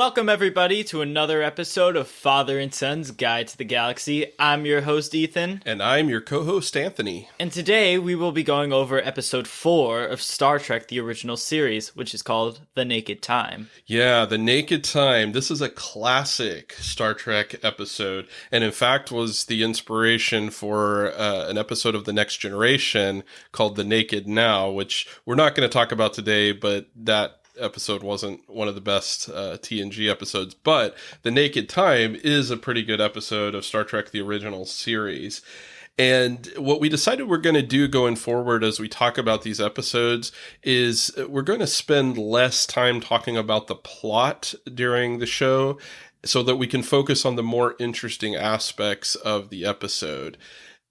Welcome, everybody, to another episode of Father and Son's Guide to the Galaxy. I'm your host, Ethan. And I'm your co-host, Anthony. And today we will be going over episode 4 of Star Trek, the original series, which is called The Naked Time. Yeah, The Naked Time. This is a classic Star Trek episode, and in fact was the inspiration for an episode of The Next Generation called The Naked Now, which we're not going to talk about today, but that episode wasn't one of the best TNG episodes, but The Naked Time is a pretty good episode of Star Trek, the original series. And what we decided we're going to do going forward as we talk about these episodes is we're going to spend less time talking about the plot during the show so that we can focus on the more interesting aspects of the episode.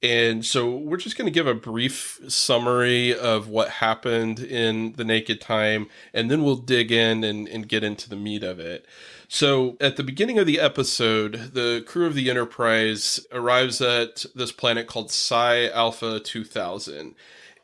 And so we're just going to give a brief summary of what happened in The Naked Time, and then we'll dig in and get into the meat of it. So at the beginning of the episode, the crew of the Enterprise arrives at this planet called Psi Alpha 2000.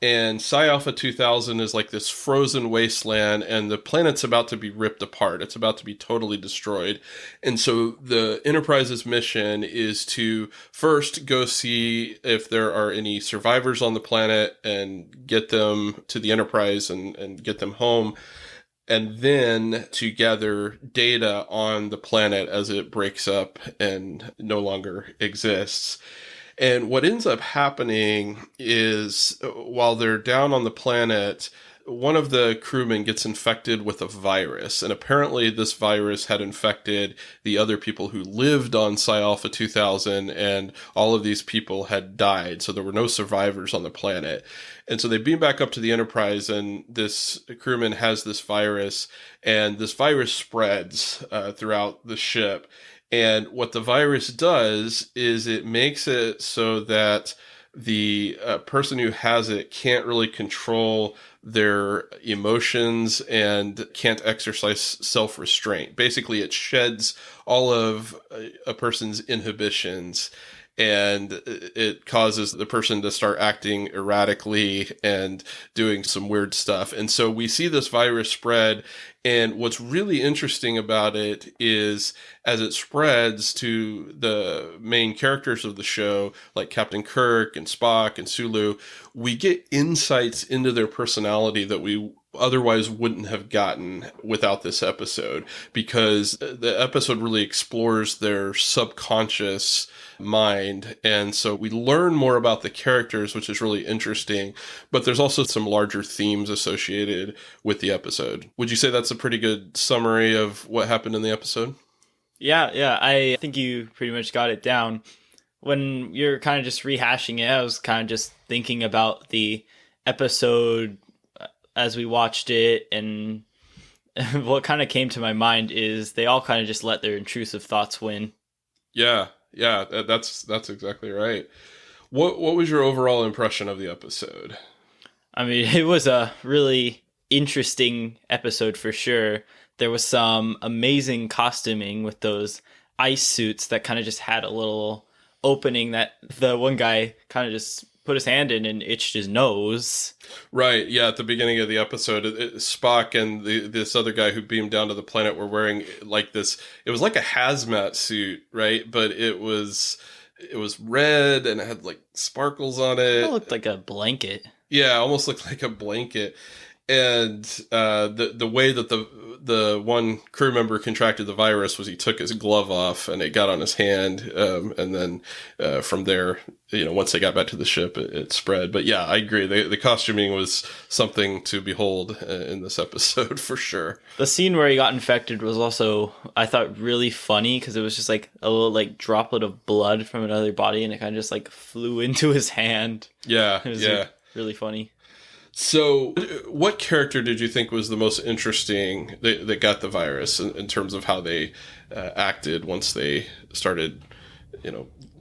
And Psi Alpha 2000 is like this frozen wasteland, and the planet's about to be ripped apart. It's about to be totally destroyed. And so the Enterprise's mission is to first go see if there are any survivors on the planet and get them to the Enterprise and get them home. And then to gather data on the planet as it breaks up and no longer exists. And what ends up happening is while they're down on the planet, one of the crewmen gets infected with a virus. And apparently this virus had infected the other people who lived on Psi Alpha 2000, and all of these people had died. So there were no survivors on the planet. And so they beam back up to the Enterprise, and this crewman has this virus, and this virus spreads throughout the ship. And what the virus does is it makes it so that the person who has it can't really control their emotions and can't exercise self-restraint. Basically, it sheds all of a person's inhibitions, and it causes the person to start acting erratically and doing some weird stuff. And so we see this virus spread. And what's really interesting about it is as it spreads to the main characters of the show, like Captain Kirk and Spock and Sulu, we get insights into their personality that we otherwise wouldn't have gotten without this episode, because the episode really explores their subconscious mind. And so we learn more about the characters, which is really interesting, but there's also some larger themes associated with the episode. Would you say that's a pretty good summary of what happened in the episode? Yeah, I think you pretty much got it down. When you're kind of just rehashing it, I was kind of just thinking about the episode as we watched it, and what kind of came to my mind is they all kind of just let their intrusive thoughts win. Yeah, that's exactly right. What was your overall impression of the episode? I mean, it was a really interesting episode for sure. There was some amazing costuming with those ice suits that kind of just had a little opening that the one guy kind of just put his hand in and itched his nose. Right, yeah, at the beginning of the episode, Spock and this other guy who beamed down to the planet were wearing like this, it was like a hazmat suit, right? But it was red and it had like sparkles on it. It looked like a blanket. Yeah, almost looked like a blanket. And the way that the one crew member contracted the virus was he took his glove off and it got on his hand, and then from there, once they got back to the ship, it spread. But yeah, I agree. The costuming was something to behold in this episode for sure. The scene where he got infected was also, I thought, really funny because it was just like a little like droplet of blood from another body, and it kind of just like flew into his hand. Yeah, it was like, really funny. So what character did you think was the most interesting that got the virus in terms of how they acted once they started,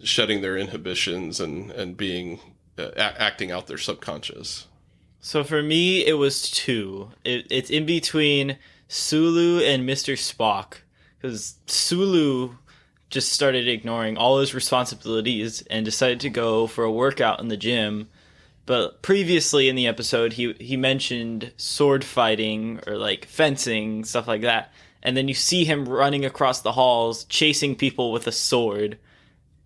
shedding their inhibitions and being acting out their subconscious? So for me, it was two. It's in between Sulu and Mr. Spock, because Sulu just started ignoring all his responsibilities and decided to go for a workout in the gym. But previously in the episode, he mentioned sword fighting or like fencing, stuff like that. and then you see him running across the halls, chasing people with a sword.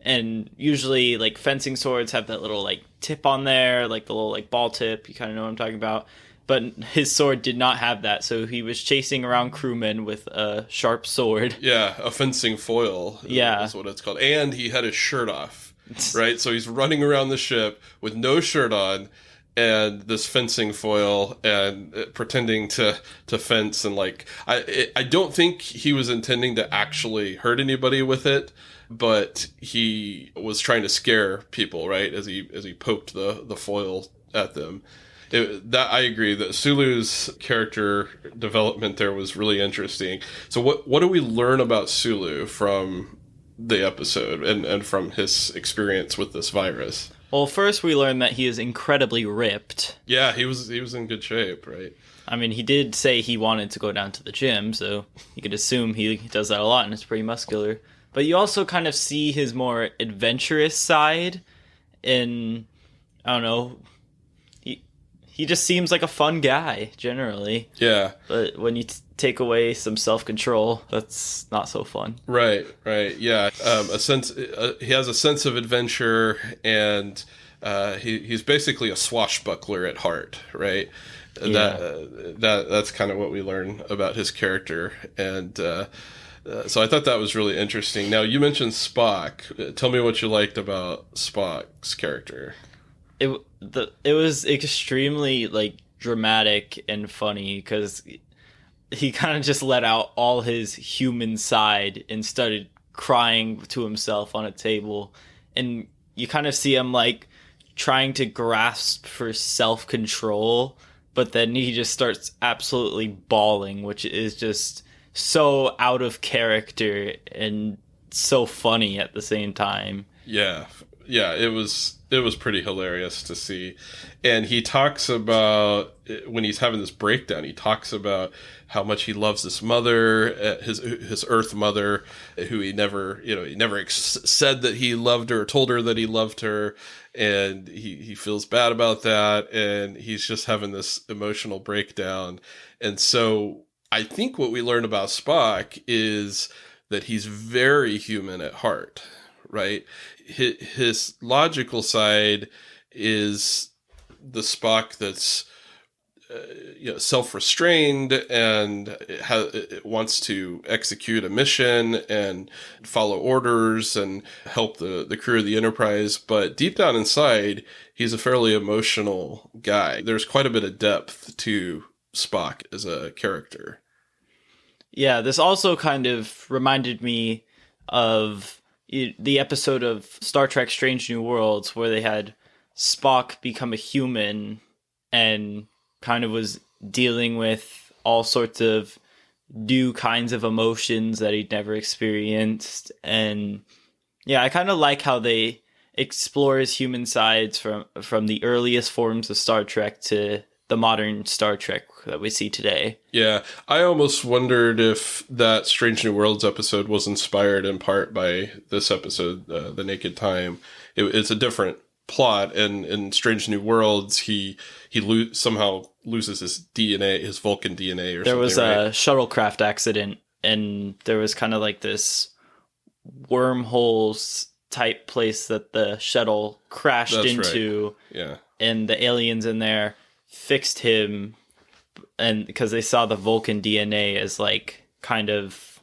And usually, like, fencing swords have that little, like, tip on there, like the little, like, ball tip. You kind of know what I'm talking about. But his sword did not have that, so he was chasing around crewmen with a sharp sword. Yeah, a fencing foil Yeah. is what it's called. And he had his shirt off, right? So he's running around the ship with no shirt on and this fencing foil and pretending to fence. And, like, I don't think he was intending to actually hurt anybody with it, but he was trying to scare people, right? As he poked the foil at them. That I agree that Sulu's character development there was really interesting. So what do we learn about Sulu from the episode and from his experience with this virus? Well, first we learn that he is incredibly ripped. Yeah, he was in good shape, right? I mean, he did say he wanted to go down to the gym, so you could assume he does that a lot and is pretty muscular. But you also kind of see his more adventurous side in, I don't know, he just seems like a fun guy, generally. Yeah. But when you take away some self-control, that's not so fun. Right, yeah. He has a sense of adventure, and he's basically a swashbuckler at heart, right? Yeah. That's kind of what we learn about his character, and so I thought that was really interesting. Now, you mentioned Spock. Tell me what you liked about Spock's character. It was extremely, like, dramatic and funny because he kind of just let out all his human side and started crying to himself on a table, and you kind of see him, like, trying to grasp for self-control, but then he just starts absolutely bawling, which is just so out of character and so funny at the same time. Yeah, it was pretty hilarious to see. And he talks about, when he's having this breakdown, he talks about how much he loves this mother, his Earth mother, who he never said that he loved her or told her that he loved her, and he feels bad about that, and he's just having this emotional breakdown. And so I think what we learn about Spock is that he's very human at heart, right? His logical side is the Spock that's self-restrained and it wants to execute a mission and follow orders and help the crew of the Enterprise. But deep down inside, he's a fairly emotional guy. There's quite a bit of depth to Spock as a character. Yeah, this also kind of reminded me of the episode of Star Trek Strange New Worlds where they had Spock become a human and kind of was dealing with all sorts of new kinds of emotions that he'd never experienced. And yeah, I kind of like how they explore his human sides from the earliest forms of Star Trek to the modern Star Trek that we see today. Yeah, I almost wondered if that Strange New Worlds episode was inspired in part by this episode, The Naked Time. It's a different plot, and in Strange New Worlds, he somehow loses his DNA, his Vulcan DNA, or something. There was right? a shuttlecraft accident, and there was kind of like this wormholes type place that the shuttle crashed into. Right. Yeah, and the aliens in there fixed him, and because they saw the Vulcan DNA as, like, kind of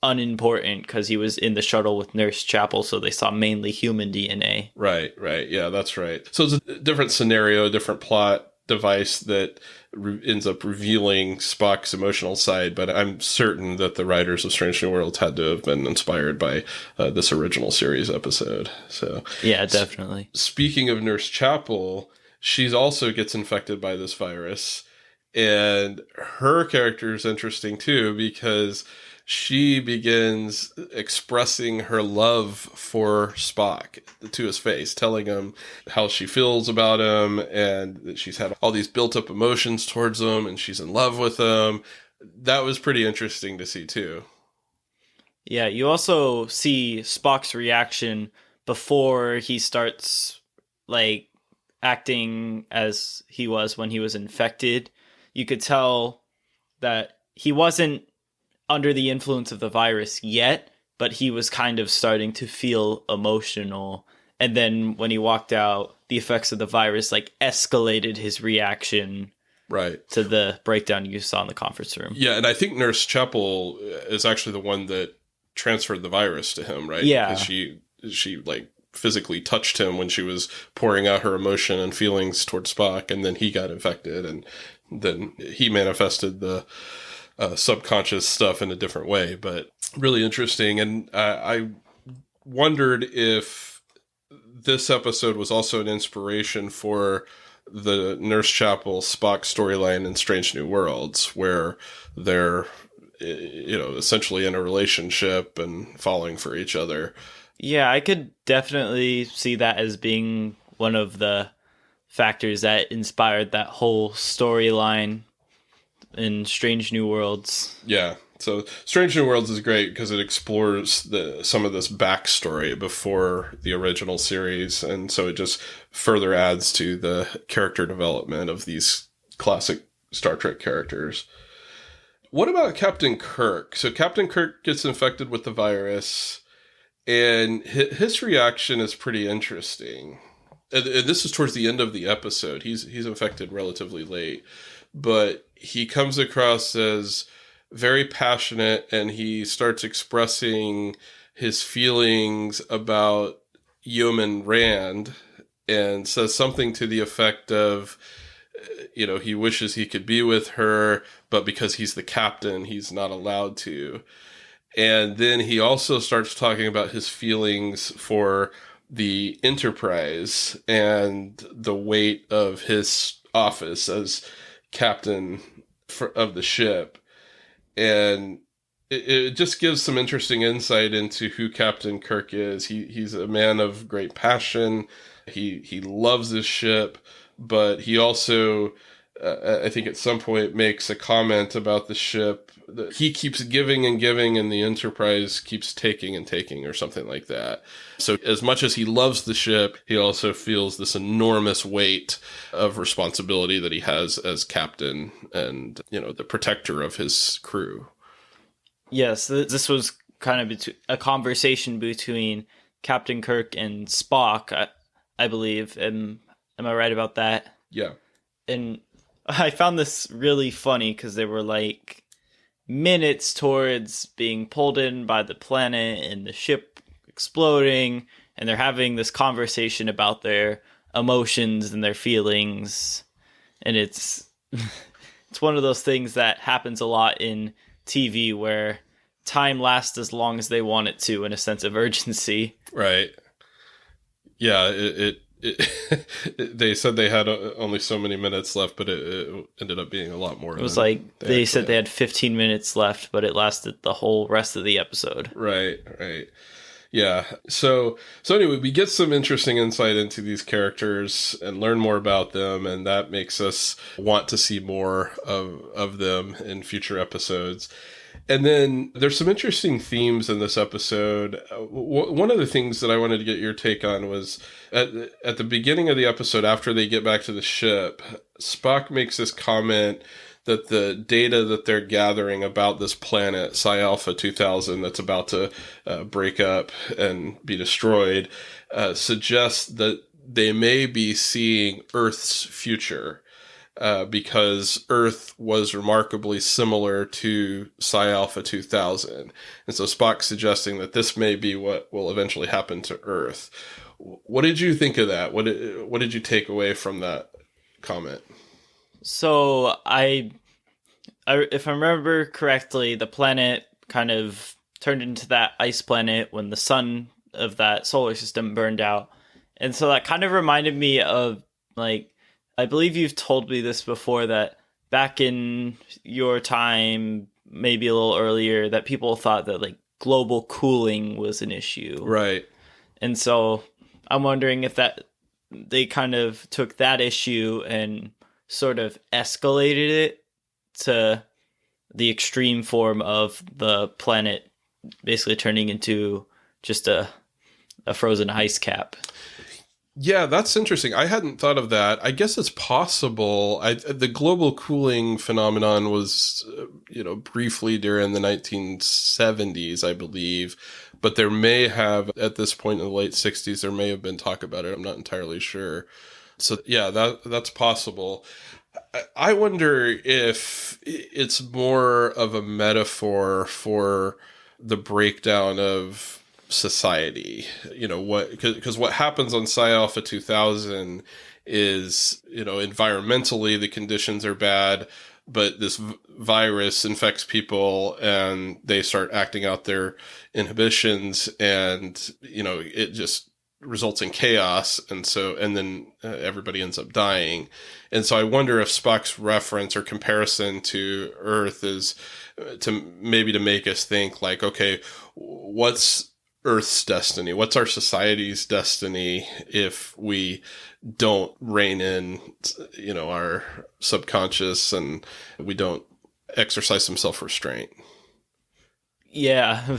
unimportant because he was in the shuttle with Nurse Chapel, so they saw mainly human DNA. Right. Yeah, that's right. So it's a different scenario, a different plot device that ends up revealing Spock's emotional side, but I'm certain that the writers of Strange New Worlds had to have been inspired by this original series episode. So yeah, definitely. Speaking of Nurse Chapel, she also gets infected by this virus, and her character is interesting too because she begins expressing her love for Spock to his face, telling him how she feels about him and that she's had all these built up emotions towards him and she's in love with him. That was pretty interesting to see too. Yeah, you also see Spock's reaction before he starts, like, acting as he was when he was infected. You could tell that he wasn't under the influence of the virus yet, but he was kind of starting to feel emotional. And then when he walked out, the effects of the virus like escalated his reaction Right. to the breakdown you saw in the conference room. Yeah, and I think Nurse Chapel is actually the one that transferred the virus to him, right? Yeah. Because she like physically touched him when she was pouring out her emotion and feelings towards Spock, and then he got infected, and then he manifested the subconscious stuff in a different way. But really interesting, and I wondered if this episode was also an inspiration for the Nurse Chapel Spock storyline in Strange New Worlds, where they're, essentially in a relationship and falling for each other. Yeah, I could definitely see that as being one of the factors that inspired that whole storyline in Strange New Worlds. Yeah. So Strange New Worlds is great because it explores some of this backstory before the original series, and so it just further adds to the character development of these classic Star Trek characters. What about Captain Kirk? So Captain Kirk gets infected with the virus, and his reaction is pretty interesting. And this is towards the end of the episode. He's infected relatively late, but he comes across as very passionate, and he starts expressing his feelings about Yeoman Rand and says something to the effect of, he wishes he could be with her, but because he's the captain, he's not allowed to. And then he also starts talking about his feelings for the Enterprise and the weight of his office as captain of the ship. And it just gives some interesting insight into who Captain Kirk is. He's a man of great passion. He loves his ship, but he also, I think at some point, makes a comment about the ship that he keeps giving and giving, and the Enterprise keeps taking and taking, or something like that. So as much as he loves the ship, he also feels this enormous weight of responsibility that he has as captain and, the protector of his crew. Yes, this was kind of a conversation between Captain Kirk and Spock, I believe. Am I right about that? Yeah. And I found this really funny because they were like minutes towards being pulled in by the planet and the ship exploding, and they're having this conversation about their emotions and their feelings. And it's one of those things that happens a lot in TV where time lasts as long as they want it to, in a sense of urgency. Right. Yeah, they said they had only so many minutes left, but it ended up being a lot more. It was like they said they had 15 minutes left, but it lasted the whole rest of the episode. Right. Yeah. So anyway, we get some interesting insight into these characters and learn more about them, and that makes us want to see more of them in future episodes. And then there's some interesting themes in this episode. One of the things that I wanted to get your take on was at the beginning of the episode, after they get back to the ship, Spock makes this comment that the data that they're gathering about this planet, Psi Alpha 2000, that's about to break up and be destroyed, suggests that they may be seeing Earth's future. Because Earth was remarkably similar to Psi Alpha 2000. And so Spock's suggesting that this may be what will eventually happen to Earth. What did you think of that? What did you take away from that comment? So I if I remember correctly, the planet kind of turned into that ice planet when the sun of that solar system burned out. And so that kind of reminded me of, like, I believe you've told me this before, that back in your time, maybe a little earlier, that people thought that like global cooling was an issue. Right. And so I'm wondering if that they kind of took that issue and sort of escalated it to the extreme form of the planet basically turning into just a frozen ice cap. Yeah, that's interesting. I hadn't thought of that. I guess it's possible. The global cooling phenomenon was, briefly during the 1970s, I believe. But there may have, at this point in the late 60s, there may have been talk about it. I'm not entirely sure. So yeah, that's possible. I wonder if it's more of a metaphor for the breakdown of society. Because what happens on Psi Alpha 2000 is, environmentally the conditions are bad, but this virus infects people and they start acting out their inhibitions, and it just results in chaos, and then everybody ends up dying. And so I wonder if Spock's reference or comparison to Earth is to make us think like, okay, what's Earth's destiny? What's our society's destiny if we don't rein in, our subconscious, and we don't exercise some self-restraint? Yeah.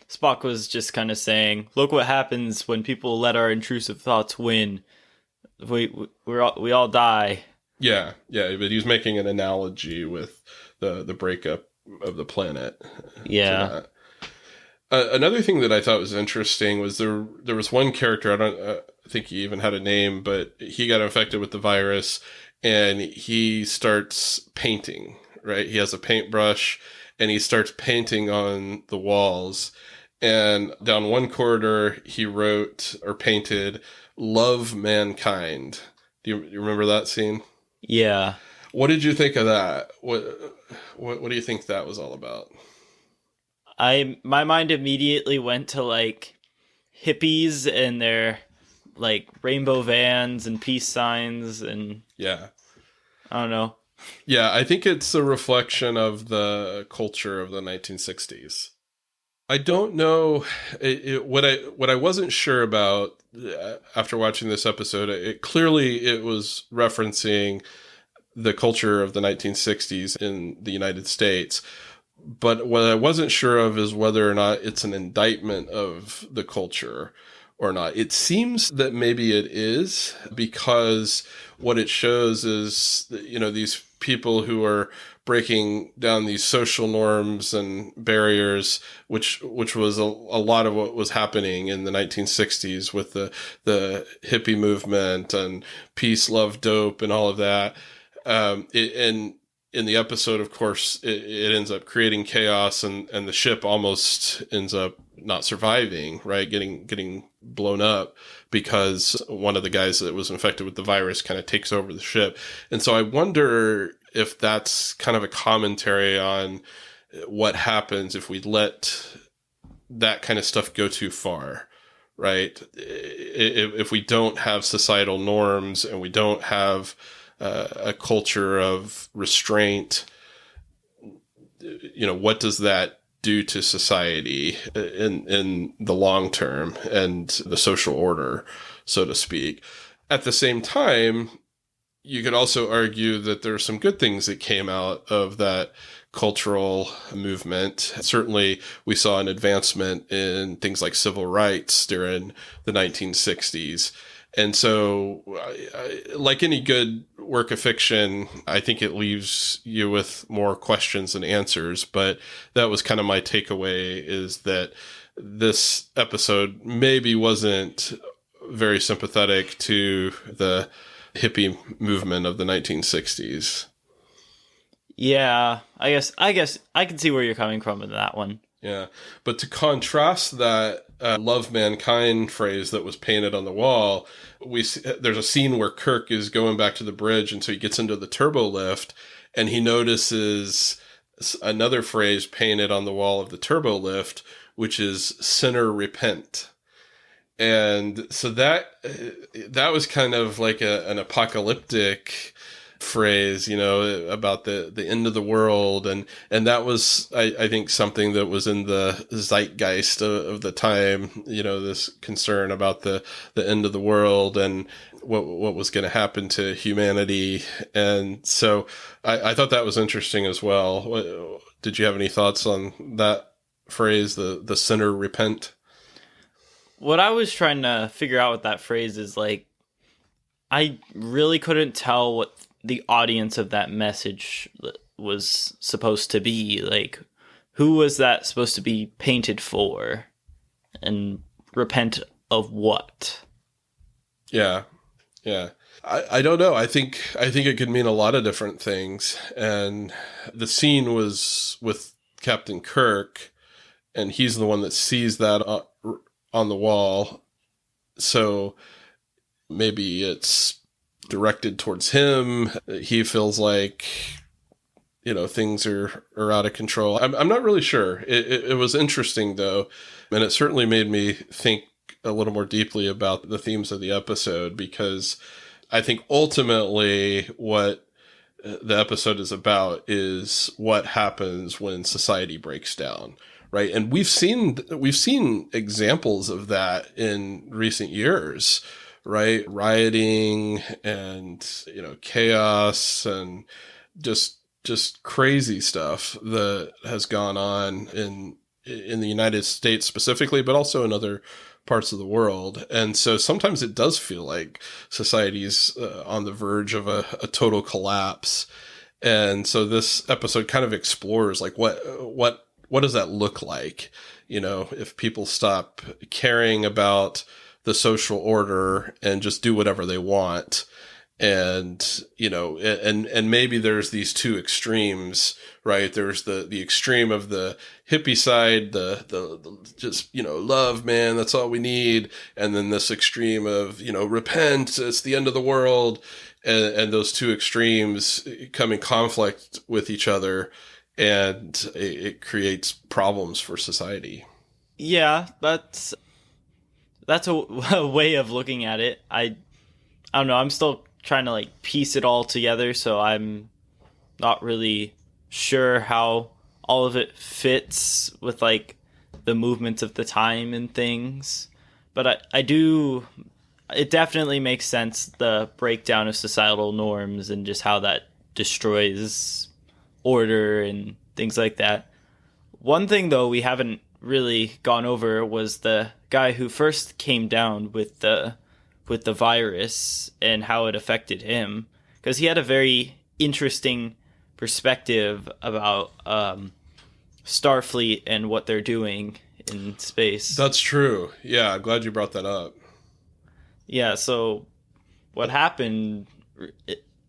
Spock was just kind of saying, look what happens when people let our intrusive thoughts win. We all die. Yeah, but he was making an analogy with the breakup of the planet. Yeah. Another thing that I thought was interesting was there was one character, I don't think he even had a name, but he got infected with the virus and he starts painting, right? He has a paintbrush and he starts painting on the walls. And down one corridor, he wrote or painted, "Love mankind." Do you remember that scene? Yeah. What did you think of that? What do you think that was all about? My mind immediately went to like hippies and their like rainbow vans and peace signs and Yeah. I don't know. Yeah, I think it's a reflection of the culture of the 1960s. I don't know what I wasn't sure about after watching this episode. It was referencing the culture of the 1960s in the United States. But what I wasn't sure of is whether or not it's an indictment of the culture or not. It seems that maybe it is, because what it shows is, these people who are breaking down these social norms and barriers, which was a lot of what was happening in the 1960s with the hippie movement and peace, love, dope, and all of that. And in the episode, of course, it ends up creating chaos, and the ship almost ends up not surviving, right? Getting blown up because one of the guys that was infected with the virus kind of takes over the ship. And so I wonder if that's kind of a commentary on what happens if we let that kind of stuff go too far, right? If we don't have societal norms and we don't have a culture of restraint, what does that do to society in the long term and the social order, so to speak? At the same time, you could also argue that there are some good things that came out of that cultural movement. Certainly, we saw an advancement in things like civil rights during the 1960s. And so, like any good work of fiction, I think it leaves you with more questions than answers. But that was kind of my takeaway, is that this episode maybe wasn't very sympathetic to the hippie movement of the 1960s. Yeah, I guess I can see where you're coming from with that one. Yeah. But to contrast that love mankind phrase that was painted on the wall, there's a scene where Kirk is going back to the bridge, and so he gets into the turbo lift and he notices another phrase painted on the wall of the turbo lift, which is "sinner repent." And so that was kind of like an apocalyptic phrase, about the end of the world. And that was, I think, something that was in the zeitgeist of the time, this concern about the end of the world and what was going to happen to humanity. And so I thought that was interesting as well. Did you have any thoughts on that phrase, the sinner repent? What I was trying to figure out with that phrase is like, I really couldn't tell what the audience of that message was supposed to be. Like, who was that supposed to be painted for? And repent of what? Yeah. Yeah. I don't know. I think it could mean a lot of different things. And the scene was with Captain Kirk, and he's the one that sees that on the wall. So maybe it's directed towards him. He feels like, things are out of control. I'm not really sure. It was interesting, though. And it certainly made me think a little more deeply about the themes of the episode, because I think ultimately what the episode is about is what happens when society breaks down, right? And we've seen examples of that in recent years, right? Rioting and, chaos and just crazy stuff that has gone on in the United States specifically, but also in other parts of the world. And so sometimes it does feel like society's on the verge of a total collapse. And so this episode kind of explores like what does that look like? If people stop caring about the social order and just do whatever they want. And, and maybe there's these two extremes, right? There's the extreme of the hippie side, the just, love, man, that's all we need. And then this extreme of, repent, it's the end of the world. And those two extremes come in conflict with each other, and it creates problems for society. Yeah, that's a way of looking at it. I don't know. I'm still trying to like piece it all together, so I'm not really sure how all of it fits with like the movements of the time and things. But I do, it definitely makes sense, the breakdown of societal norms and just how that destroys order and things like that. One thing though we haven't really gone over was the guy who first came down with the virus and how it affected him, because he had a very interesting perspective about Starfleet and what they're doing in space. That's true. Yeah, I'm glad you brought that up. Yeah, so what happened,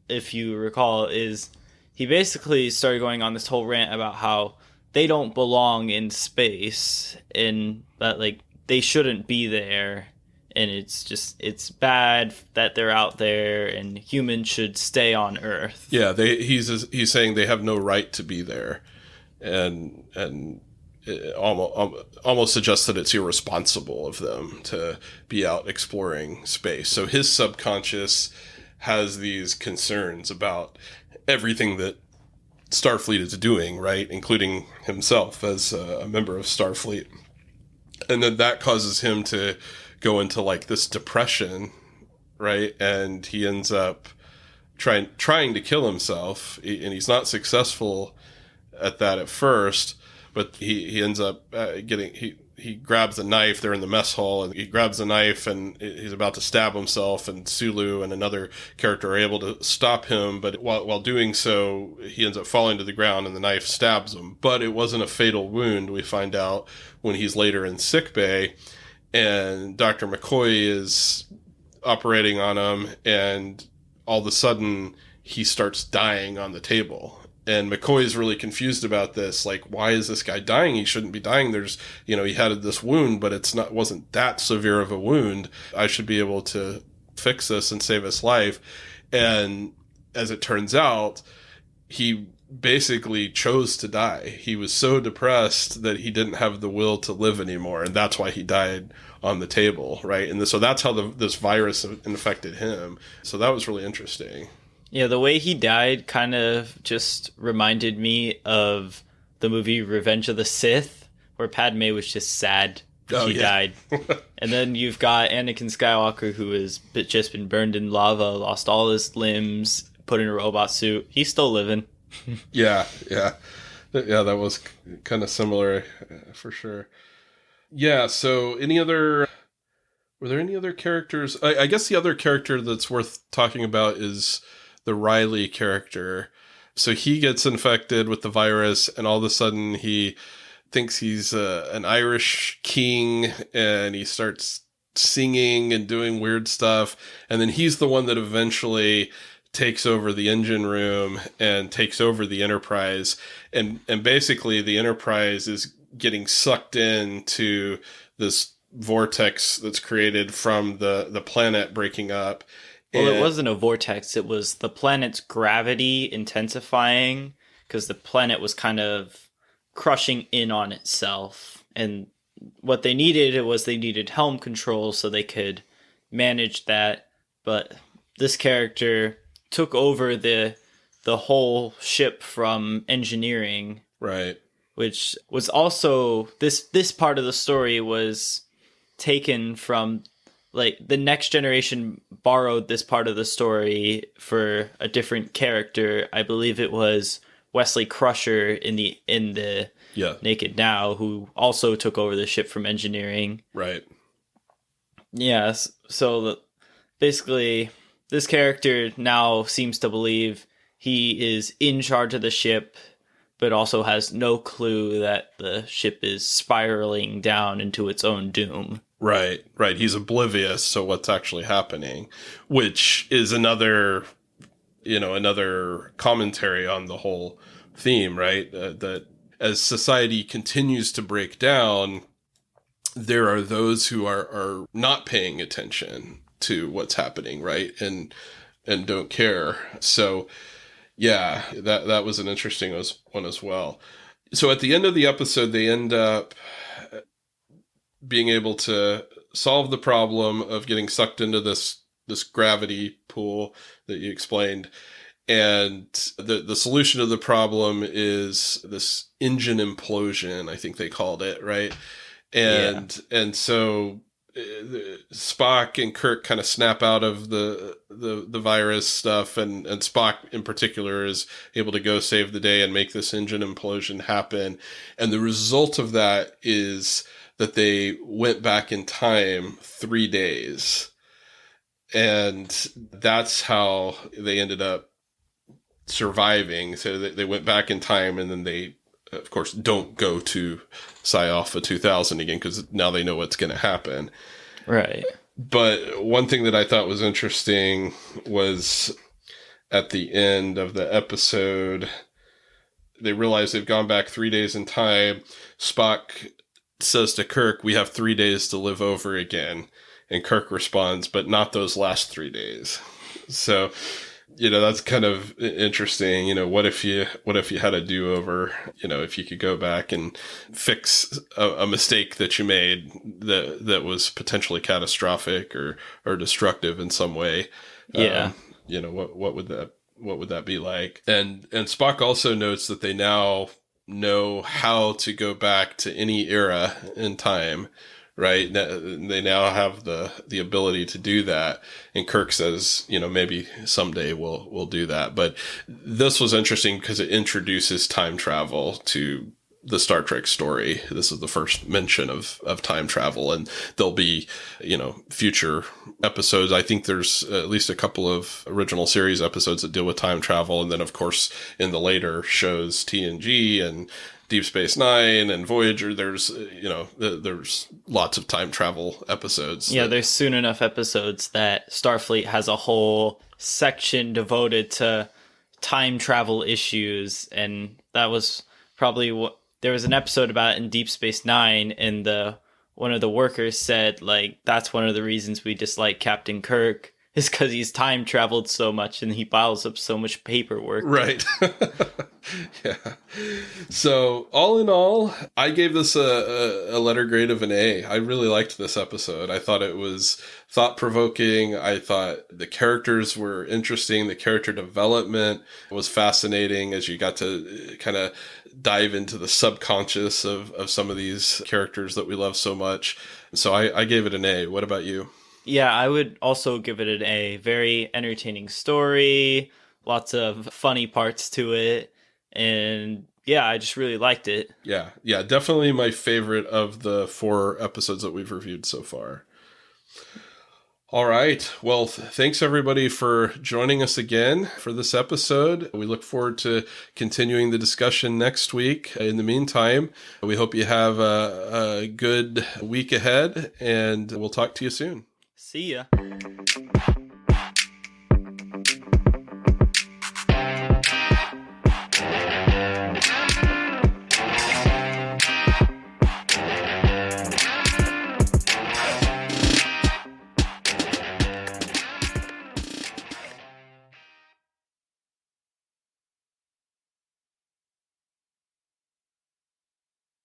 if you recall, is he basically started going on this whole rant about how they don't belong in space and that like they shouldn't be there. And it's bad that they're out there, and humans should stay on Earth. Yeah, he's saying they have no right to be there, and it almost suggests that it's irresponsible of them to be out exploring space. So his subconscious has these concerns about everything that Starfleet is doing, right, including himself as a member of Starfleet, and then that causes him to go into like this depression, right? And he ends up trying to kill himself, and he's not successful at that at first, but he ends up he grabs a knife. They're in the mess hall, and he grabs a knife, and he's about to stab himself, and Sulu and another character are able to stop him, but while doing so, he ends up falling to the ground, and the knife stabs him. But it wasn't a fatal wound, we find out when he's later in sickbay, and Dr. McCoy is operating on him, and all of a sudden he starts dying on the table. And McCoy is really confused about this. Like, why is this guy dying? He shouldn't be dying. There's, he had this wound, but wasn't that severe of a wound. I should be able to fix this and save his life. And as it turns out, he basically chose to die. He was so depressed that he didn't have the will to live anymore, and that's why he died on the table, right? And so that's how this virus infected him. So that was really interesting. Yeah, the way he died kind of just reminded me of the movie Revenge of the Sith, where Padme was just sad he died. And then you've got Anakin Skywalker, who has just been burned in lava, lost all his limbs, put in a robot suit. He's still living. Yeah, that was kind of similar for sure. Yeah, so any other Were there any other characters? I guess the other character that's worth talking about is the Riley character. So he gets infected with the virus, and all of a sudden he thinks he's an Irish king, and he starts singing and doing weird stuff. And then he's the one that eventually takes over the engine room and takes over the Enterprise. And basically the Enterprise is getting sucked into this vortex that's created from the planet breaking up. Well, it wasn't a vortex. It was the planet's gravity intensifying because the planet was kind of crushing in on itself. And what they needed helm control so they could manage that. But this character took over the whole ship from engineering. Right. Which was also this part of the story was taken from, like, the Next Generation borrowed this part of the story for a different character. I believe it was Wesley Crusher in the Naked Now, who also took over the ship from engineering. Right. Yes. So basically, this character now seems to believe he is in charge of the ship, but also has no clue that the ship is spiraling down into its own doom. Right. He's oblivious to what's actually happening, which is another commentary on the whole theme, right? That as society continues to break down, there are those who are not paying attention to what's happening, right? And don't care. So, yeah, that was an interesting one as well. So at the end of the episode, they end up being able to solve the problem of getting sucked into this gravity pool that you explained. And the solution to the problem is this engine implosion, I think they called it, right? And so Spock and Kirk kind of snap out of the virus stuff, and Spock in particular is able to go save the day and make this engine implosion happen. And the result of that is that they went back in time 3 days. And that's how they ended up surviving. So they went back in time, and then they, of course, don't go to Psi Alpha 2000 again, because now they know what's going to happen. Right. But one thing that I thought was interesting was at the end of the episode, they realize they've gone back 3 days in time. Spock says to Kirk, "We have 3 days to live over again." And Kirk responds, "But not those last 3 days." So, that's kind of interesting. What if you had a do-over? If you could go back and fix a mistake that you made that was potentially catastrophic or destructive in some way. Yeah. What would that be like? And Spock also notes that they now know how to go back to any era in time. Right. They now have the ability to do that. And Kirk says, maybe someday we'll do that. But this was interesting because it introduces time travel to the Star Trek story. This is the first mention of time travel, and there'll be, future episodes. I think there's at least a couple of original series episodes that deal with time travel. And then, of course, in the later shows, TNG and Deep Space Nine and Voyager, there's lots of time travel episodes. Yeah, there's soon enough episodes that Starfleet has a whole section devoted to time travel issues, and that was probably what there was an episode about it in Deep Space Nine, and one of the workers said, like, that's one of the reasons we dislike Captain Kirk, is because he's time traveled so much and he piles up so much paperwork. Right. Yeah. So all in all, I gave this a letter grade of an A. I really liked this episode. I thought it was thought-provoking. I thought the characters were interesting. The character development was fascinating as you got to kind of dive into the subconscious of some of these characters that we love so much. So I gave it an A. What about you? Yeah, I would also give it an A. Very entertaining story, lots of funny parts to it, and yeah, I just really liked it. Yeah, definitely my favorite of the 4 episodes that we've reviewed so far. All right. Well, thanks everybody for joining us again for this episode. We look forward to continuing the discussion next week. In the meantime, we hope you have a good week ahead, and we'll talk to you soon. See ya.